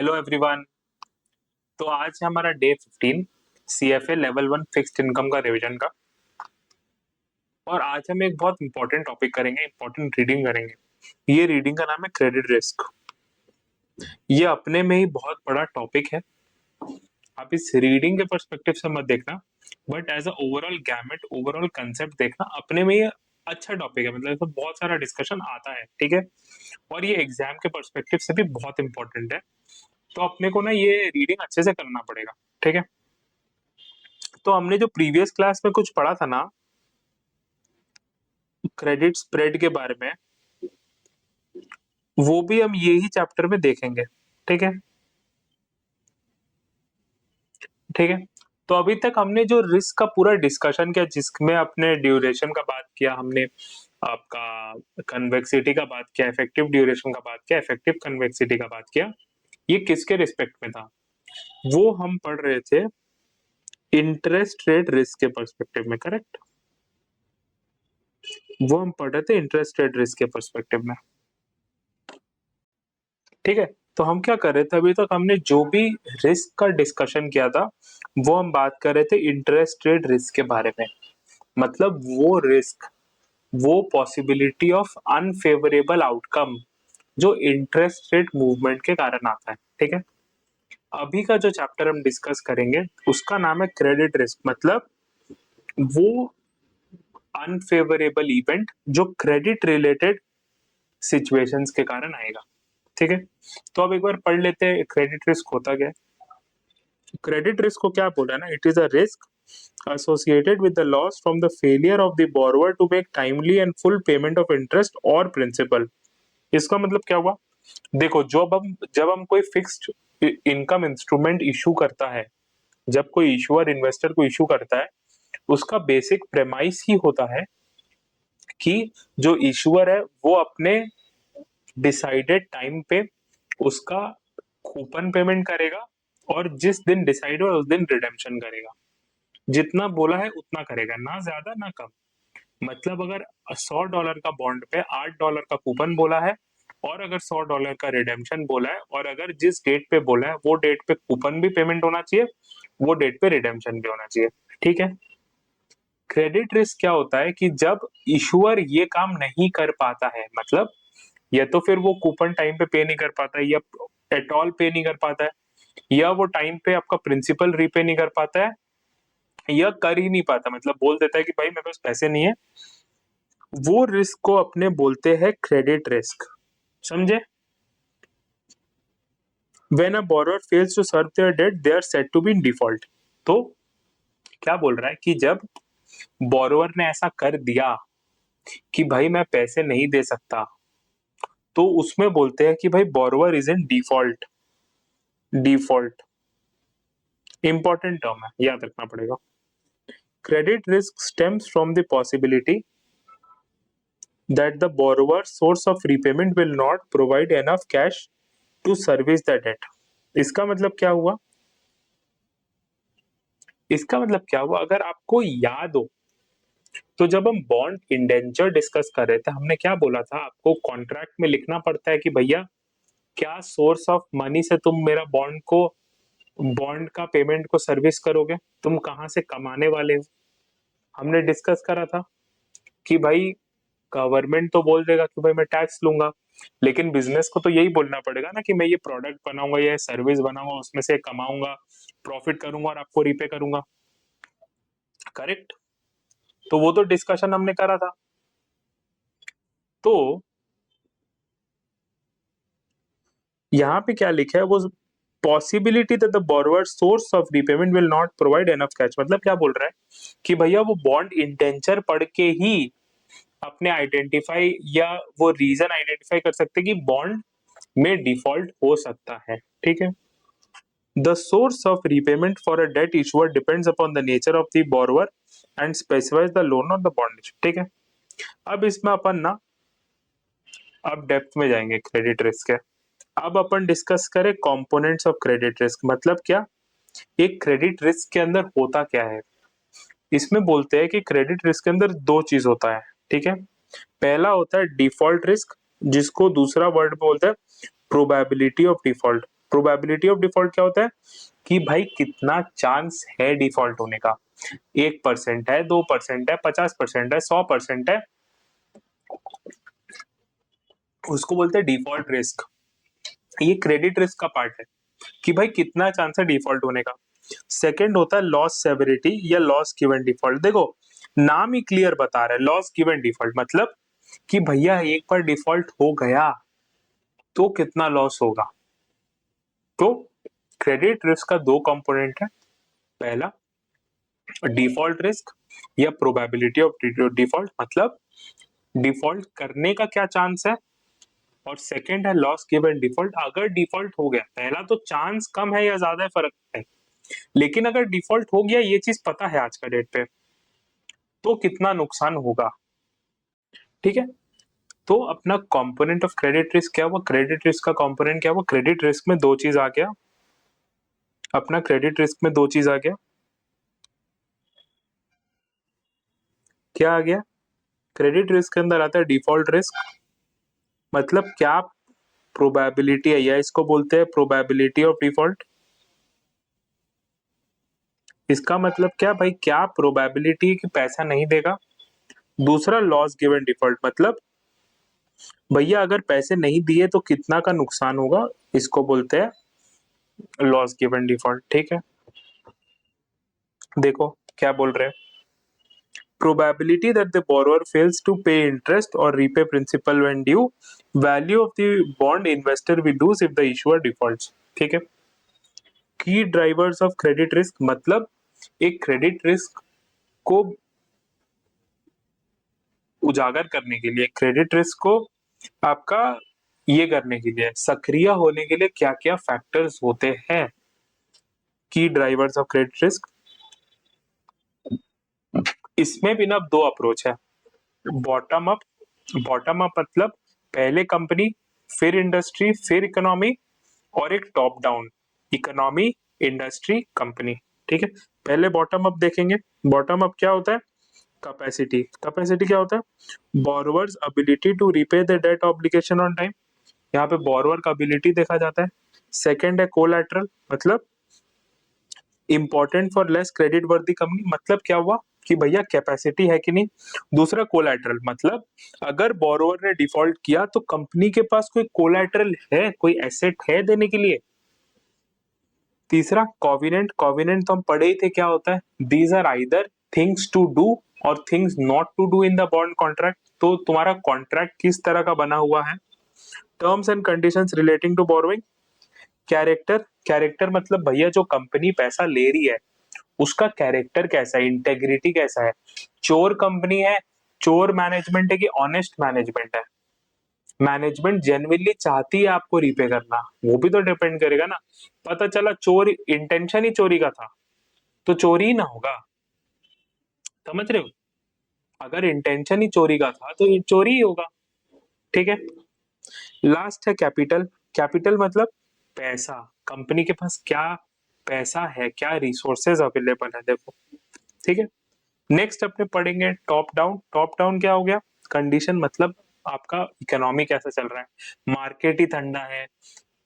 Hello everyone. तो आज है हमारा day 15 CFA level 1 fixed income का रिवीजन का। और आज हम एक बहुत इंपॉर्टेंट टॉपिक करेंगे, इंपॉर्टेंट रीडिंग करेंगे। ये रीडिंग का नाम है क्रेडिट रिस्क। ये अपने में ही बहुत बड़ा टॉपिक है। आप इस रीडिंग के पर्सपेक्टिव से मत देखना, but as a overall gamut, overall concept देखना। अपने में ये अच्छा टॉपिक है, मतलब इसमें बहुत सारा डिस्कशन आता है, ठीक है। और ये एग्जाम के पर्सपेक्टिव से भी बहुत इंपॉर्टेंट है। तो अपने को ना ये रीडिंग अच्छे से करना पड़ेगा, ठीक है। तो हमने जो प्रीवियस क्लास में कुछ पढ़ा था ना, क्रेडिट स्प्रेड के बारे में, वो भी हम यही चैप्टर में देखेंगे, ठीक है। ठीक है। तो अभी तक हमने जो रिस्क का पूरा डिस्कशन किया, जिसमें अपने ड्यूरेशन का बात किया हमने, आपका कन्वेक्सिटी का बात किया, इफेक्टिव ड्यूरेशन का बात किया, इफेक्टिव कन्वेक्सिटी का बात किया, ये किसके रिस्पेक्ट में था? वो हम पढ़ रहे थे इंटरेस्ट रेट रिस्क के पर्सपेक्टिव में, करेक्ट। वो हम पढ़ रहे थे इंटरेस्ट रेट रिस्क के पर्सपेक्टिव में, ठीक है। तो हम क्या कर रहे थे, अभी तक हमने जो भी रिस्क का डिस्कशन किया था वो हम बात कर रहे थे इंटरेस्ट रेट रिस्क के बारे में। मतलब वो रिस्क, वो पॉसिबिलिटी ऑफ अनफेवरेबल आउटकम जो इंटरेस्ट रेट मूवमेंट के कारण आता है, ठीक है। अभी का जो चैप्टर हम डिस्कस करेंगे उसका नाम है क्रेडिट रिस्क। मतलब वो अनफेवरेबल इवेंट जो क्रेडिट रिलेटेड सिचुएशंस के कारण आएगा, ठीक है। तो अब एक बार पढ़ लेते हैं क्रेडिट रिस्क होता क्या है। क्रेडिट रिस्क को क्या बोला ना, it is a risk associated with the loss from the failure of the borrower to make timely and full payment of interest or principal। इसका मतलब क्या हुआ? देखो, जब हम कोई फिक्स्ड इनकम इंस्ट्रूमेंट इशू करता है, जब कोई इशूअर इन्वेस्टर को इशू करता है, उसका बेसिक प्रेमाइस ही होता है कि जो इशूअर है वो अपने डिसाइडेड टाइम पे उसका कूपन पेमेंट करेगा, और जिस दिन डिसाइड हुआ उस दिन रिडेम्पशन करेगा। जितना बोला है उतना करेगा, ना ज्यादा ना कम। मतलब अगर $100 का बॉन्ड पे $8 का कूपन बोला है, और अगर $100 का रिडेम्पशन बोला है, और अगर जिस डेट पे बोला है वो डेट पे कूपन भी पेमेंट होना चाहिए, वो डेट पे रिडेम्पशन भी होना चाहिए, ठीक है। क्रेडिट रिस्क क्या होता है कि जब इशूअर ये काम नहीं कर पाता है, मतलब या तो फिर वो कूपन टाइम पे पे नहीं कर पाता है, या एट ऑल पे नहीं कर पाता है, या वो टाइम पे आपका प्रिंसिपल रीपे नहीं कर पाता है, या कर ही नहीं पाता, मतलब बोल देता है कि भाई मेरे पास पैसे नहीं है, वो रिस्क को अपने बोलते हैं क्रेडिट रिस्क, समझे। When a borrower fails to serve their debt they are said to be in default. तो क्या बोल रहा है कि जब बोरोअर ने ऐसा कर दिया कि भाई मैं पैसे नहीं दे सकता, तो उसमें बोलते हैं कि भाई borrower is in default. Default important term है, याद रखना पड़ेगा। Credit risk stems from the possibility that the borrower's source of repayment will not provide enough cash to service the debt। इसका मतलब क्या हुआ? इसका मतलब क्या हुआ, अगर आपको याद हो तो जब हम बॉन्ड इंडेंचर डिस्कस कर रहे थे, हमने क्या बोला था, आपको कॉन्ट्रैक्ट में लिखना पड़ता है कि भैया क्या सोर्स ऑफ मनी से तुम मेरा बॉन्ड का पेमेंट को सर्विस करोगे, तुम कहां से कमाने वाले हो। हमने डिस्कस करा था कि भाई गवर्नमेंट तो बोल देगा कि भाई मैं टैक्स लूंगा, लेकिन बिजनेस को तो यही बोलना पड़ेगा ना कि मैं ये प्रोडक्ट बनाऊंगा, ये सर्विस बनाऊंगा, उसमें से कमाऊंगा, प्रॉफिट करूंगा और आपको रीपे करूंगा, करेक्ट। तो वो तो डिस्कशन हमने करा था। तो यहाँ पे क्या लिखा है, वो possibility that the borrower source of repayment will not provide enough cash. मतलब क्या बोल रहा है कि भैया वो बॉन्ड इंटेंचर पढ़ के ही अपने आइडेंटिफाई या वो रीजन आइडेंटिफाई कर सकते कि बॉन्ड में डिफॉल्ट हो सकता है, ठीक है। The source of repayment for a debt issuer depends upon the nature of the borrower and specifies the loan or the bond issue, ठीक है। अब इसमें अपन ना अब डेप्थ में जाएंगे क्रेडिट रिस्क के। अब अपन डिस्कस करें कंपोनेंट्स ऑफ क्रेडिट रिस्क। मतलब क्या, एक क्रेडिट रिस्क के अंदर होता क्या है। इसमें बोलते हैं कि क्रेडिट रिस्क के अंदर दो चीज होता है, ठीक है। पहला होता है डिफॉल्ट रिस्क, जिसको दूसरा वर्ड बोलते हैं probability of default. Probability of default क्या होता है कि भाई कितना चांस है डिफॉल्ट होने का, 1% है, 2% है, 50% है, 100% है, उसको बोलते हैं डिफॉल्ट रिस्क। ये क्रेडिट रिस्क का पार्ट है कि भाई कितना चांस है डिफॉल्ट होने का। सेकंड होता है लॉस सेवरिटी या लॉस गिवन डिफॉल्ट। देखो नाम ही क्लियर बता रहा है, लॉस गिवन डिफॉल्ट मतलब कि भैया एक बार डिफॉल्ट हो गया तो कितना लॉस होगा। तो क्रेडिट रिस्क का दो कंपोनेंट है, पहला डिफॉल्ट रिस्क या प्रोबेबिलिटी ऑफ डिफॉल्ट मतलब डिफॉल्ट करने का क्या चांस है, और सेकंड है लॉस गिवन डिफॉल्ट। अगर डिफॉल्ट हो गया, पहला तो चांस कम है या ज्यादा है फर्क है, लेकिन अगर डिफॉल्ट हो गया ये चीज पता है आज का डेट पे, तो कितना नुकसान होगा। ठीक है, तो अपना कंपोनेंट ऑफ क्रेडिट रिस्क क्या हुआ, क्रेडिट रिस्क का कंपोनेंट क्या हुआ, क्रेडिट रिस्क में दो चीज आ गया, अपना क्रेडिट रिस्क में दो चीज आ गया, क्या आ गया, क्रेडिट रिस्क के अंदर आता है डिफॉल्ट रिस्क, मतलब क्या प्रोबेबिलिटी है, या इसको बोलते हैं प्रोबेबिलिटी ऑफ डिफॉल्ट। इसका मतलब क्या भाई, क्या प्रोबेबिलिटी कि पैसा नहीं देगा। दूसरा लॉस गिवन डिफॉल्ट मतलब भैया अगर पैसे नहीं दिए तो कितना का नुकसान होगा, इसको बोलते हैं लॉस गिवन डिफॉल्ट। ठीक है, देखो क्या बोल रहे हैं, probability that the borrower fails to pay interest or repay principal when due, value of the bond investor will lose if the issuer defaults। ठीक है, की ड्राइवर्स ऑफ क्रेडिट रिस्क मतलब एक क्रेडिट रिस्क को उजागर करने के लिए, क्रेडिट रिस्क को आपका ये करने के लिए, सक्रिय होने के लिए क्या क्या फैक्टर्स होते हैं, की ड्राइवर्स ऑफ क्रेडिट रिस्क। इसमें भी ना दो अप्रोच है, बॉटम अप, बॉटम अप मतलब पहले कंपनी फिर इंडस्ट्री फिर इकोनॉमी, और एक top down economy industry company. ठीक है, पहले बॉटम अप देखेंगे। बॉटम अप क्या होता है, कैपेसिटी, कैपेसिटी क्या होता है, borrowers ability to repay the debt obligation on time, यहाँ पे बोरोवर का एबिलिटी देखा जाता है। सेकंड है कोलैटरल, मतलब इंपॉर्टेंट फॉर लेस क्रेडिट वर्दी कंपनी, मतलब क्या हुआ कि भैया कैपेसिटी है कि नहीं। दूसरा कोलैटरल मतलब अगर बोरोवर ने डिफॉल्ट किया तो कंपनी के पास कोई कोलैटरल है, कोई एसेट है देने के लिए। तीसरा कॉविनेंट, कॉविनेंट तो हम पढ़े ही थे क्या होता है, these are either things to do और things not to do in the bond contract. तो तुम्हारा कॉन्ट्रैक्ट किस तरह का बना हुआ है। Terms and conditions relating to borrowing. Character, character मतलब भैया जो कंपनी पैसा ले रही है उसका कैरेक्टर कैसा है, इंटेग्रिटी कैसा है, चोर कंपनी है, चोर मैनेजमेंट है कि ऑनेस्ट मैनेजमेंट है, मैनेजमेंट जेन्युइनली चाहती है आपको रीपे करना, वो भी तो डिपेंड करेगा ना। पता चला चोर इंटेंशन ही चोरी का था तो चोरी ही ना होगा, समझ रहे हो। अगर इंटेंशन ही चोरी का था तो ये चोरी ही होगा। ठीक है, लास्ट है कैपिटल, कैपिटल मतलब पैसा, कंपनी के पास क्या पैसा है, क्या रिसोर्सेज अवेलेबल है, देखो। ठीक है, नेक्स्ट अपने पढ़ेंगे टॉप डाउन। टॉप डाउन क्या हो गया, कंडीशन मतलब आपका इकोनॉमी कैसा चल रहा है, मार्केट ही ठंडा है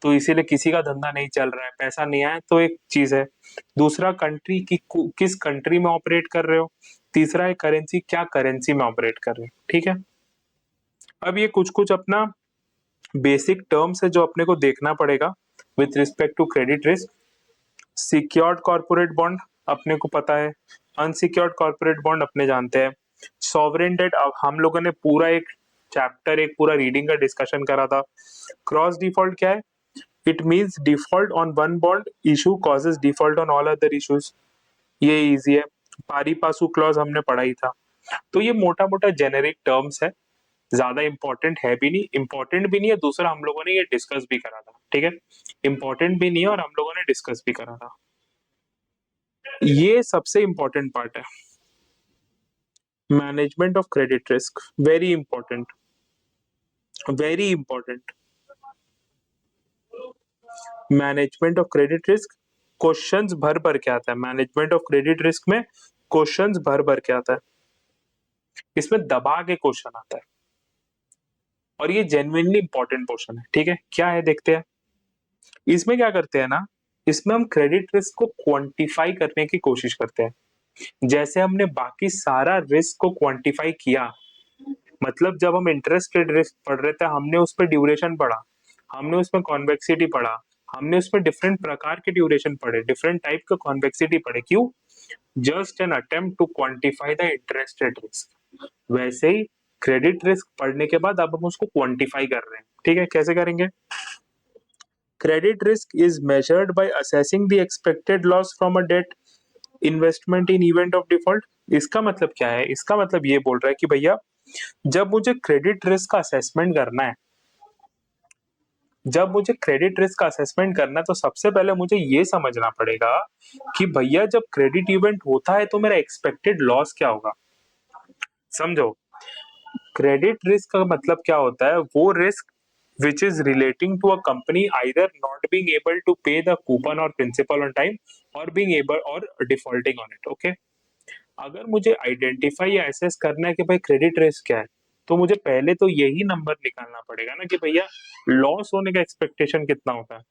तो इसीलिए किसी का धंधा नहीं चल रहा है, पैसा नहीं आया तो एक चीज है। दूसरा कंट्री की किस कंट्री में ऑपरेट कर रहे हो। तीसरा है करेंसी, क्या करेंसी में ऑपरेट कर रहे हो। ठीक है, अब ये कुछ कुछ अपना बेसिक टर्म्स है जो अपने को देखना पड़ेगा with respect to credit risk. Secured corporate bond अपने को पता है, अनसिक्योर्ड कॉर्पोरेट बॉन्ड अपने जानते हैं, सॉवरेन डेट अब हम लोगों ने पूरा एक चैप्टर, एक पूरा रीडिंग का डिस्कशन करा था। क्रॉस डिफॉल्ट क्या है, it means default on one bond issue causes default on all other issues, ये इजी है। पारी पासू क्लॉज हमने पढ़ा ही था। तो ये मोटा मोटा जेनेरिक टर्म्स है, ज्यादा इंपॉर्टेंट है भी नहीं, इंपॉर्टेंट भी नहीं है, दूसरा हम लोगों ने ये डिस्कस भी करा था। ठीक है, इंपॉर्टेंट भी नहीं है और हम लोगों ने डिस्कस भी करा था। ये सबसे इंपॉर्टेंट पार्ट है, management of credit risk, very important, very important. Management of credit risk, questions भर भर के आता है मैनेजमेंट ऑफ क्रेडिट रिस्क में, क्वेश्चंस भर भर के आता है, इसमें दबा के क्वेश्चन आता है और ये जेन्युइनली इंपॉर्टेंट क्वेश्चन है। ठीक है, क्या है देखते हैं। इसमें क्या करते हैं ना, इसमें हम क्रेडिट रिस्क को क्वांटिफाई करने की कोशिश करते हैं। जैसे हमने बाकी सारा रिस्क को क्वांटिफाई किया, मतलब जब हम इंटरेस्ट रेट रिस्क पढ़ रहे थे, हमने उस पर ड्यूरेशन पढ़ा, हमने उसमें कॉन्वेक्सिटी पढ़ा, हमने उसमें डिफरेंट प्रकार के ड्यूरेशन पढ़े, डिफरेंट टाइप का कॉन्वेक्सिटी पढ़े। क्यों? Just an attempt to quantify the interest rate risk. वैसे ही क्रेडिट रिस्क पढ़ने के बाद अब हम उसको क्वांटिफाई कर रहे हैं। ठीक है, कैसे करेंगे? Credit risk is measured by assessing the expected loss from a debt investment in event of default. इसका मतलब क्या है? इसका मतलब ये बोल रहा है कि भैया जब मुझे क्रेडिट रिस्क का असेसमेंट करना है, जब मुझे क्रेडिट रिस्क का असेसमेंट करना है, तो सबसे पहले मुझे ये समझना पड़ेगा कि भैया जब क्रेडिट इवेंट होता है तो मेरा एक्सपेक्टेड लॉस क्या होगा। समझो, क्रेडिट रिस्क का मतलब क्या होता है? वो risk which is relating to a company either not being able to pay the coupon or principal on time or being able or defaulting on it. Okay, अगर मुझे आइडेंटिफाई या एसेस करना है कि भाई क्रेडिट रिस्क क्या है, तो मुझे पहले तो यही नंबर निकालना पड़ेगा ना कि भैया लॉस होने का एक्सपेक्टेशन कितना होता है।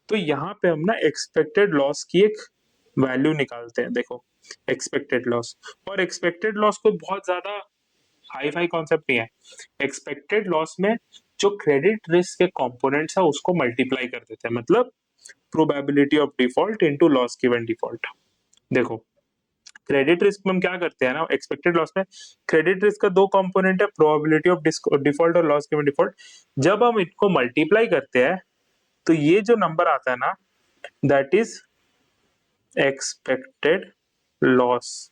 तो यहाँ पे हम ना एक्सपेक्टेड लॉस की एक वैल्यू निकालते हैं। देखो, एक्सपेक्टेड लॉस, और एक्सपेक्टेड लॉस कोई बहुत ज्यादा हाई फाई कॉन्सेप्ट नहीं है। एक्सपेक्टेड लॉस में जो क्रेडिट रिस्क के कंपोनेंट्स है उसको मल्टीप्लाई कर देते हैं, मतलब probability of default into loss given default. देखो, क्रेडिट रिस्क में हम क्या करते हैं ना, एक्सपेक्टेड लॉस में क्रेडिट रिस्क का दो कंपोनेंट है, प्रोबेबिलिटी ऑफ डिफॉल्ट और लॉस गिवन डिफॉल्ट। जब हम इनको मल्टीप्लाई करते हैं तो ये जो नंबर आता है ना, दैट इज एक्सपेक्टेड लॉस।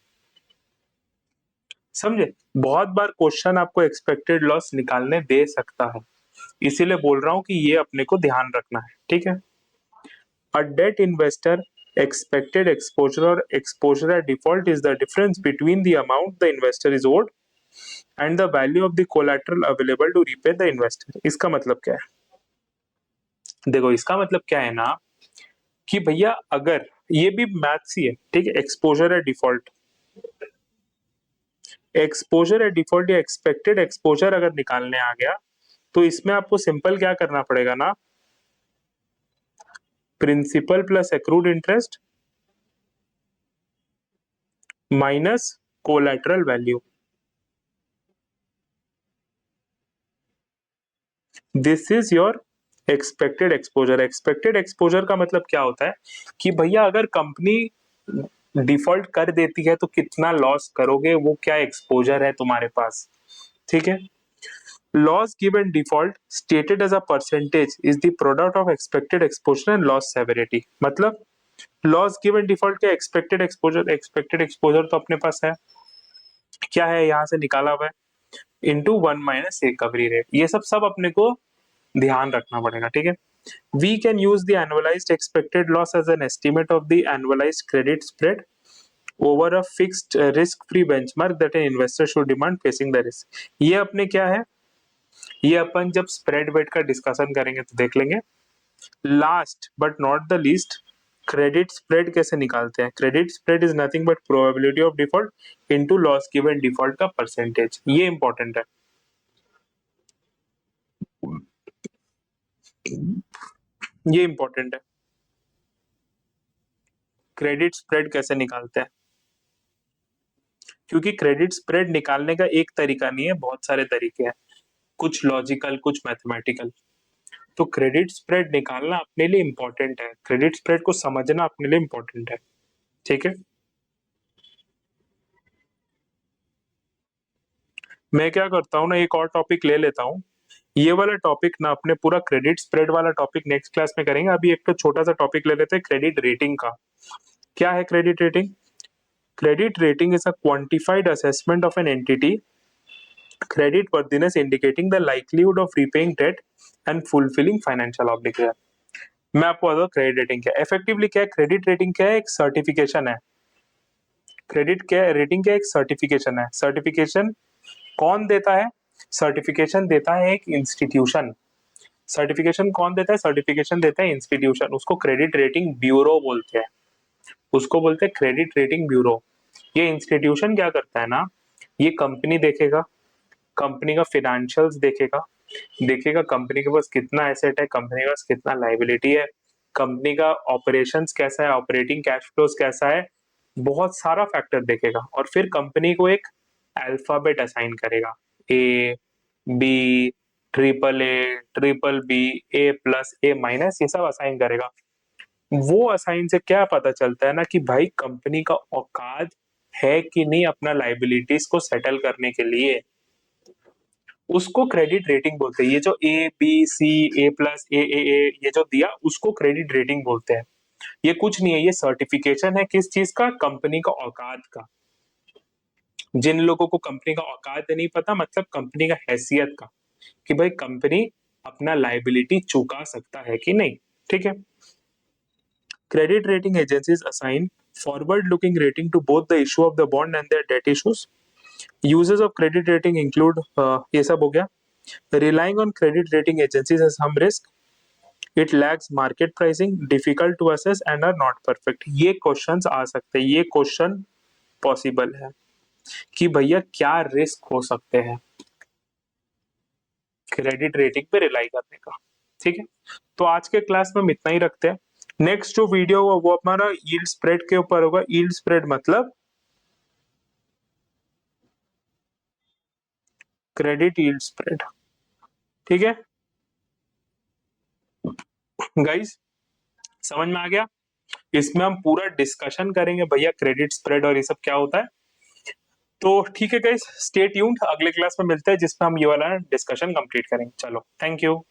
समझे? बहुत बार क्वेश्चन आपको एक्सपेक्टेड लॉस निकालने दे सकता है, इसीलिए बोल रहा हूं कि ये अपने को ध्यान रखना है। ठीक है, a debt investor expected exposure or exposure at default is the difference between the amount the investor is owed and the value of the collateral available to repay the investor। इसका मतलब क्या है? देखो, इसका मतलब क्या है ना कि भैया अगर ये भी मैथ्स ही है, ठीक है, एक्सपोजर है डिफॉल्ट, एक्सपोजर है डिफॉल्ट या एक्सपेक्टेड एक्सपोजर अगर निकालने आ गया तो इसमें आपको सिंपल क्या करना पड़ेगा ना, principal plus accrued interest minus collateral value. This is your expected exposure. Expected exposure का मतलब क्या होता है कि भैया अगर कंपनी डिफॉल्ट कर देती है तो कितना लॉस करोगे, वो क्या एक्सपोजर है तुम्हारे पास। ठीक है, loss given default stated as a percentage is the product of expected exposure and loss severity. मतलब लॉस गिवन डिफॉल्ट के एक्सपेक्टेड एक्सपोजर तो अपने पास है, क्या है, यहाँ से निकाला हुआ है, इंटू 1 - रिकवरी रेट। ये सब अपने को ध्यान रखना पड़ेगा। ठीक है, we can use the annualized expected loss as an estimate of the annualized credit spread over a fixed risk free benchmark that an investor should demand facing the risk। ये अपने क्या है, ये अपन जब स्प्रेड वेट का discussion करेंगे तो देख लेंगे। Last but not the least, credit spread कैसे निकालते हैं? Credit spread is nothing but probability of default into loss given default का परसेंटेज। ये इंपॉर्टेंट है, ये इंपॉर्टेंट है। क्रेडिट स्प्रेड कैसे निकालते हैं? क्योंकि क्रेडिट स्प्रेड निकालने का एक तरीका नहीं है, बहुत सारे तरीके हैं, कुछ लॉजिकल कुछ मैथमेटिकल। तो क्रेडिट स्प्रेड निकालना अपने लिए इंपॉर्टेंट है, क्रेडिट स्प्रेड को समझना अपने लिए इंपॉर्टेंट है। ठीक है, मैं क्या करता हूँ ना, एक और टॉपिक ले लेता हूँ। ये वाला टॉपिक ना अपने पूरा क्रेडिट स्प्रेड वाला टॉपिक नेक्स्ट क्लास में करेंगे। अभी एक तो छोटा सा टॉपिक ले लेते हैं क्रेडिट रेटिंग का। क्या है credit rating? Credit rating is a quantified assessment of an entity credit worthiness indicating the likelihood of repaying debt and fulfilling financial obligation। मैं आपको बताऊं क्रेडिट रेटिंग क्या है। इफेक्टिवली क्या है क्रेडिट रेटिंग? क्या है? एक सर्टिफिकेशन है। क्रेडिट क्या है? रेटिंग क्या है? एक सर्टिफिकेशन है। सर्टिफिकेशन कौन देता है? सर्टिफिकेशन देता है एक इंस्टीट्यूशन। सर्टिफिकेशन कौन देता है? सर्टिफिकेशन देता है इंस्टीट्यूशन। उसको क्रेडिट रेटिंग ब्यूरो बोलते हैं, उसको बोलते हैं क्रेडिट रेटिंग ब्यूरो। ये इंस्टीट्यूशन क्या करता है ना, ये कंपनी देखेगा, कंपनी का फिनेंशियल्स देखेगा, देखेगा कंपनी के पास कितना एसेट है, कंपनी के पास कितना लायबिलिटी है, कंपनी का ऑपरेशंस कैसा है, ऑपरेटिंग कैश फ्लोज कैसा है, बहुत सारा फैक्टर देखेगा और फिर कंपनी को एक अल्फाबेट असाइन करेगा, ए, बी, ट्रिपल बी, ए प्लस, ए माइनस, ये सब असाइन करेगा। वो असाइन से क्या पता चलता है ना कि भाई कंपनी का औकात है कि नहीं अपना लाइबिलिटीज को सेटल करने के लिए, उसको क्रेडिट रेटिंग बोलते हैं। ये जो A B C, A plus, ए ये जो दिया उसको क्रेडिट रेटिंग बोलते हैं। ये कुछ नहीं है, ये सर्टिफिकेशन है किस चीज का, कंपनी का औकात का। जिन लोगों को कंपनी का औकात नहीं पता, मतलब कंपनी का हैसियत का, कि भाई कंपनी अपना लाइबिलिटी चुका सकता है कि नहीं। ठीक है। Credit rating agencies assign forward looking rating to both the issue of the bond and their debt issues. Uses of credit rating include, ये सब हो गया। Relying on credit rating agencies has some risk. It lacks market pricing, difficult to assess and are not perfect. ये questions आ सकते हैं, ये question possible है कि भैया क्या रिस्क हो सकते हैं क्रेडिट रेटिंग पे रिलाई करने का। ठीक है, तो आज के क्लास में हम इतना ही रखते हैं। नेक्स्ट जो वीडियो होगा वो हमारा यील्ड स्प्रेड के ऊपर होगा। यील्ड स्प्रेड मतलब क्रेडिट यील्ड स्प्रेड। ठीक है गाइस, समझ में आ गया। इसमें हम पूरा डिस्कशन करेंगे भैया क्रेडिट स्प्रेड और ये सब क्या होता है। तो ठीक है गाइस, स्टे ट्यून्ड, अगले क्लास में मिलते हैं जिसमें हम ये वाला डिस्कशन कंप्लीट करेंगे। चलो, थैंक यू।